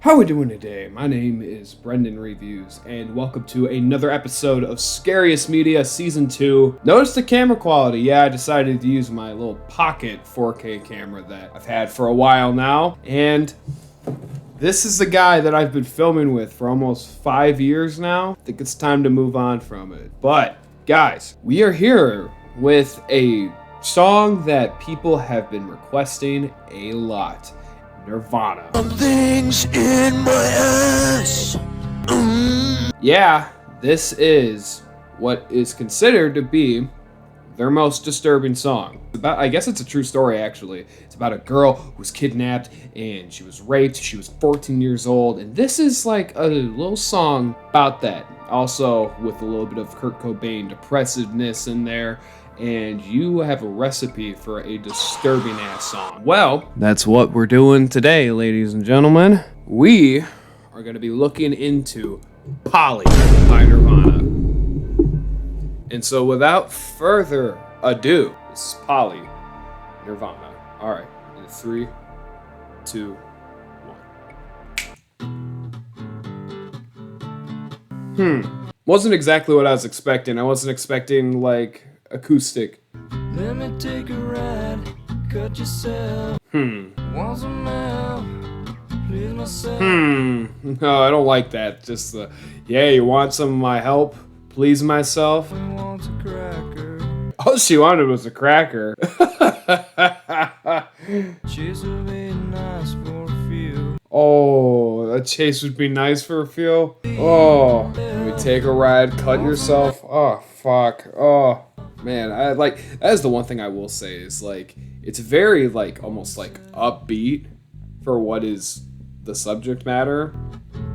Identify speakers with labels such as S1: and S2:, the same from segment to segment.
S1: How we doing today? My name is Brendan Reviews, and welcome to another episode of Scariest Media Season 2. Notice the camera quality. Yeah, I decided to use my little pocket 4K camera that I've had for a while now, and this is the guy that I've been filming with for almost 5 years now. I think it's time to move on from it. But, guys, we are here with a song that people have been requesting a lot. Nirvana.
S2: Something's in my ass.
S1: Yeah, this is what is considered to be their most disturbing song. I guess it's a true story, actually. It's about a girl who was kidnapped and she was raped. She was 14 years old, and this is like a little song about that. Also, with a little bit of Kurt Cobain depressiveness in there. And you have a recipe for a disturbing ass song. Well, that's what we're doing today, ladies and gentlemen. We are going to be looking into Polly by Nirvana. And so without further ado, this is Polly, Nirvana. All right, in 3, 2, 1. Wasn't exactly what I was expecting. I wasn't expecting, like, acoustic.
S2: Let me take a ride, cut yourself. Want some help, please myself.
S1: No, I don't like that. Just the, yeah, you want some of my help? Please myself?
S2: She wants a cracker.
S1: All she wanted was a cracker.
S2: Chase would be nice for a few.
S1: Oh, a chase would be nice for a few. Oh, let me take a ride, cut yourself. Oh, fuck. Oh. Man, I like, that is the one thing I will say is, like, it's very, like, almost, like, upbeat for what is the subject matter.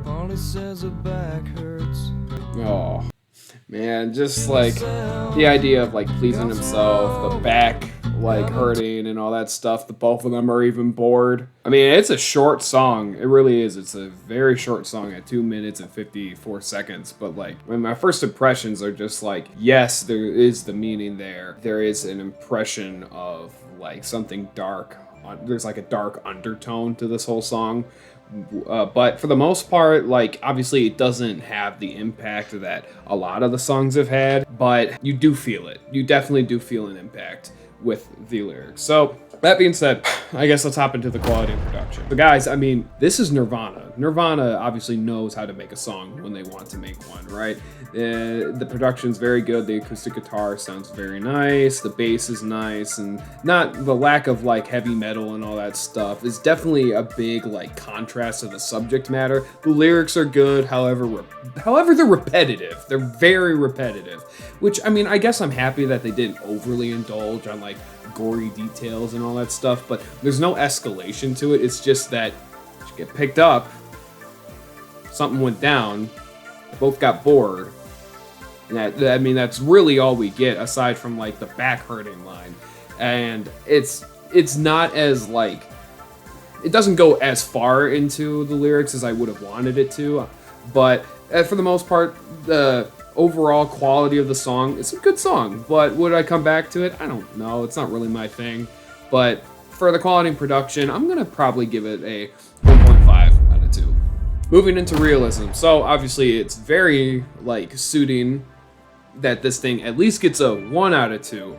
S2: Polly says her back hurts.
S1: Oh, man, just, like, the idea of, like, pleasing himself, the back, like, hurting and all that stuff, the both of them are even bored. I mean, it's a short song. It really is. It's a very short song at 2 minutes and 54 seconds. But, like, my first impressions are just like, yes, there is the meaning there. There is an impression of, like, something dark. There's, like, a dark undertone to this whole song. But for the most part, like, obviously it doesn't have the impact that a lot of the songs have had. But you do feel it. You definitely do feel an impact with the lyrics. So that being said, I guess let's hop into the quality of production. So guys, I mean, this is Nirvana. Nirvana obviously knows how to make a song when they want to make one, right? The production's very good. The acoustic guitar sounds very nice. The bass is nice, and not the lack of like heavy metal and all that stuff is definitely a big like contrast to the subject matter. The lyrics are good, however they're repetitive. They're very repetitive, which I mean, I guess I'm happy that they didn't overly indulge on like gory details and all that stuff, but there's no escalation to it. It's just that you get picked up, something went down, both got bored, and that, I mean, that's really all we get aside from like the back hurting line. And it's not as like, it doesn't go as far into the lyrics as I would have wanted it to, but for the most part, the overall quality of the song, it's a good song, but would I come back to it? I don't know. It's not really my thing. But for the quality and production, I'm going to probably give it a 1.5 out of 2. Moving into realism. So obviously it's very like suiting that this thing at least gets a 1 out of 2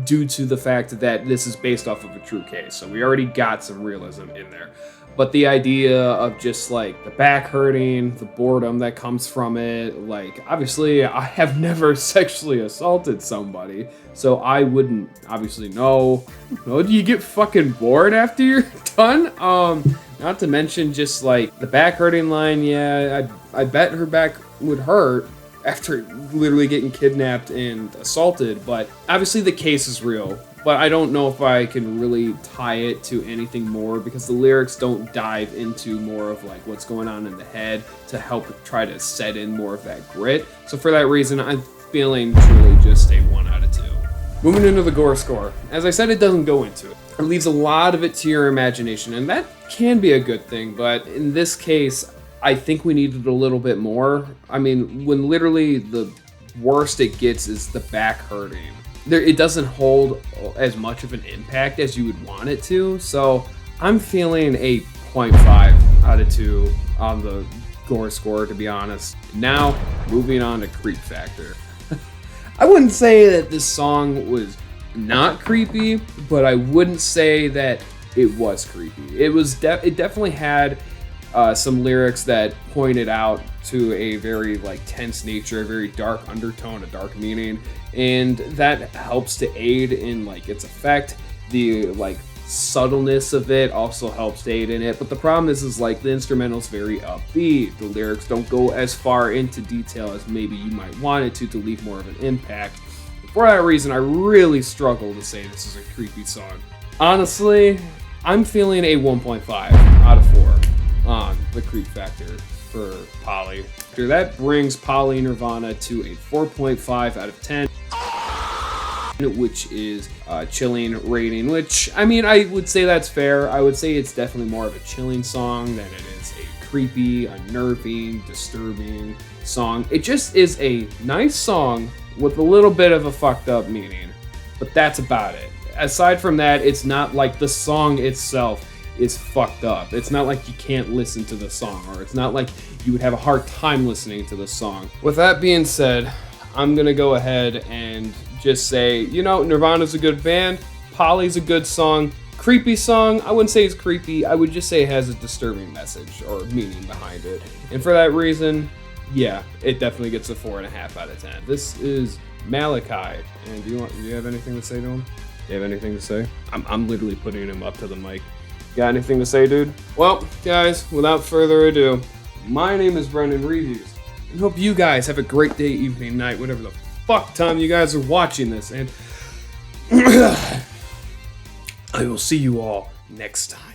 S1: due to the fact that this is based off of a true case. So we already got some realism in there. But the idea of just like the back hurting, the boredom that comes from it, like obviously I have never sexually assaulted somebody, so I wouldn't obviously know. No, do you get fucking bored after you're done? Not to mention just like the back hurting line, yeah, I bet her back would hurt after literally getting kidnapped and assaulted, but obviously the case is real. But I don't know if I can really tie it to anything more because the lyrics don't dive into more of like what's going on in the head to help try to set in more of that grit. So for that reason, I'm feeling truly just a 1 out of 2. Moving into the gore score. As I said, it doesn't go into it. It leaves a lot of it to your imagination, and that can be a good thing. But in this case, I think we needed a little bit more. I mean, when literally the worst it gets is the back hurting. It doesn't hold as much of an impact as you would want it to, so I'm feeling a 0.5 out of 2 on the gore score, to be honest. Now, moving on to creep factor. I wouldn't say that this song was not creepy, but I wouldn't say that it was creepy. It definitely had some lyrics that pointed out to a very like tense nature, a very dark undertone, a dark meaning, and that helps to aid in like its effect. The like subtleness of it also helps to aid in it, but the problem is like the instrumental's very upbeat. The lyrics don't go as far into detail as maybe you might want it to leave more of an impact. For that reason, I really struggle to say this is a creepy song. Honestly, I'm feeling a 1.5 out of 4 on the creep factor for Polly. That brings Polly Nirvana to a 4.5 out of 10, which is a chilling rating, which, I mean, I would say that's fair. I would say it's definitely more of a chilling song than it is a creepy, unnerving, disturbing song. It just is a nice song with a little bit of a fucked up meaning, but that's about it. Aside from that, it's not like the song itself is fucked up. It's not like you can't listen to the song, or it's not like you would have a hard time listening to the song. With that being said, I'm gonna go ahead and just say, you know, Nirvana's a good band, Polly's a good song. Creepy song, I wouldn't say it's creepy, I would just say it has a disturbing message or meaning behind it. And for that reason, yeah, it definitely gets a 4.5 out of 10. This is Malachi, and do you have anything to say to him? Do you have anything to say? I'm literally putting him up to the mic. Got anything to say, dude? Well, guys, without further ado, my name is Brendan Reviews, and hope you guys have a great day, evening, night, whatever the fuck time you guys are watching this, and I will see you all next time.